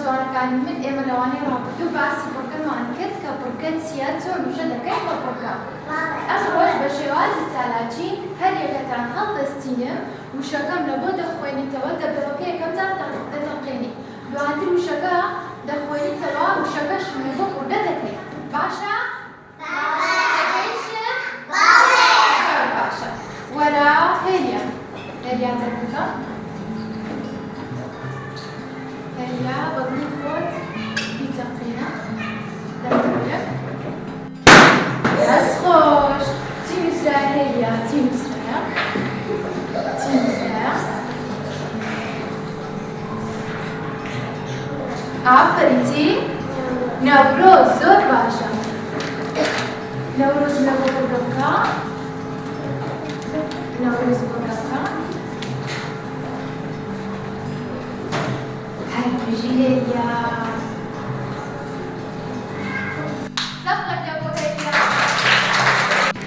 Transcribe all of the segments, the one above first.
جوانەکانی من ئێمە لەوانەیە ڕابردوو باسی بۆکەمان کرد کە بڕکەچیە چۆن وشە دەکەین بە بڕکە. ئەم ڕۆژ بە شێوازی چالاکی هەر یەکەتان هەڵدەستینم وشەکەم لە بۆ دەخوێنیتەوە دەبدەوەکە یەکەم جار دەتەقێنی. دواتر وشەکە دەخوێنیتەوە وشەکەش بۆ قوردە دەکەیت. باشە؟ دەکەیشت؟ باشە. وەرە هێریا. هێریا دەکەکە. هێریا بەبووی خۆت بیتەقینە. دەتەوێت. دەست خۆش. چی نووسرا هێریا؟ چی نووسرایە؟ چی نووسرایە؟ ئافرین چی؟ نەورۆز زۆر باشە. نەورۆز لە بۆ بەکە. نەورۆز بەکە. هەربژی هێریا. سەبقەت لە بۆ هێریا.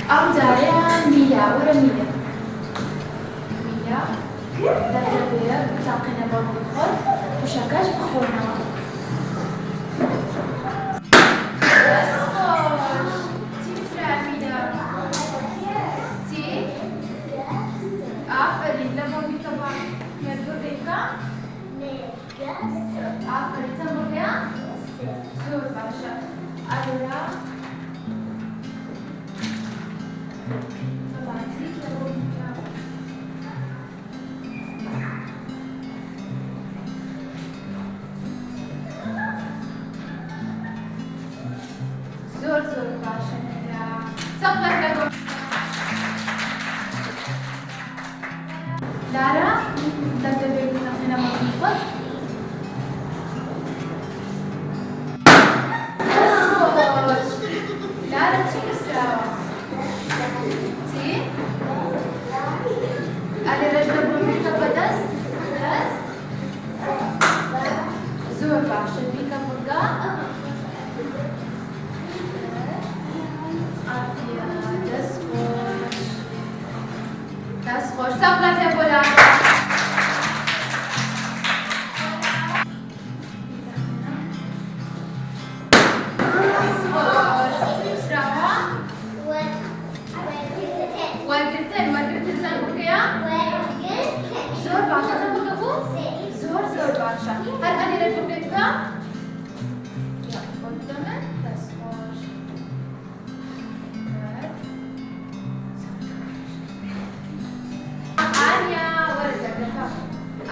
ئەم جارەیان میرا وەرە میرا. میرا دەتەوێت بتاقینە بە بۆ خۆت وشەکەش بخۆنەوە. Aferin, sen buraya. Zor başla. Alora. Zor başla. Saplar da. Lara, tante bebi tantena mutlu. Lara, ce nusrava? Ci? Ale răști bămică pe dăs? Dăs? Zor bașă, mică burga? Afia, dăs xoș. Dăs xoș. Sau plate bolată? هل أنا لديك قدامك بس خوش آنيا ورجع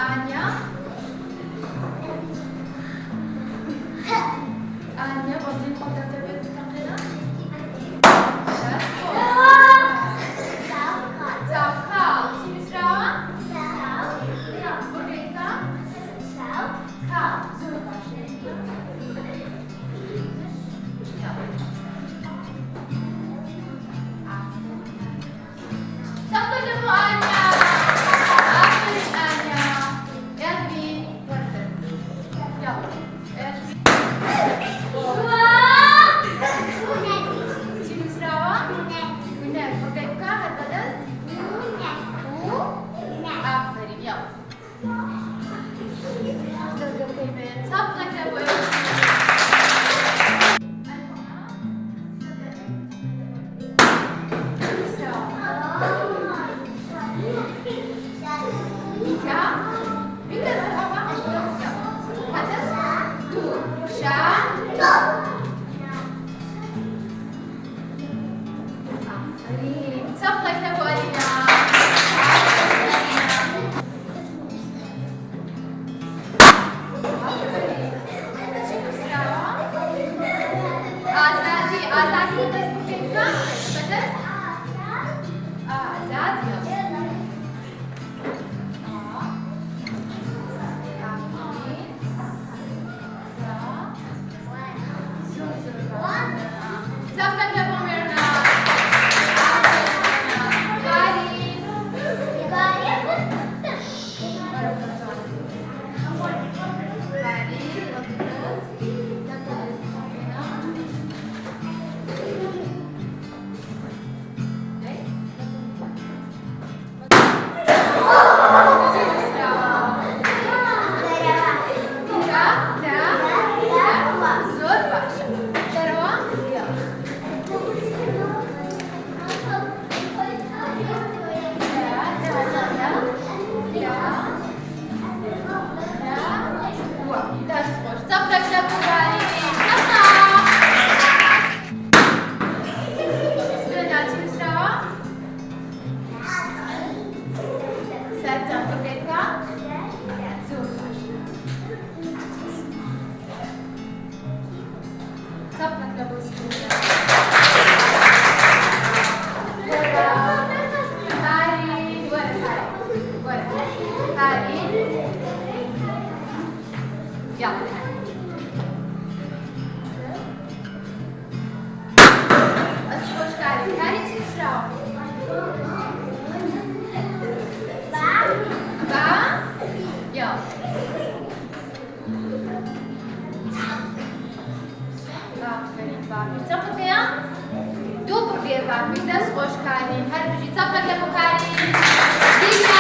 آنيا آنيا بدي قدام تبي تقرأ دوو بڕگێ باکوی دەست خۆشکارین هەر بژی چەپەکە بکارین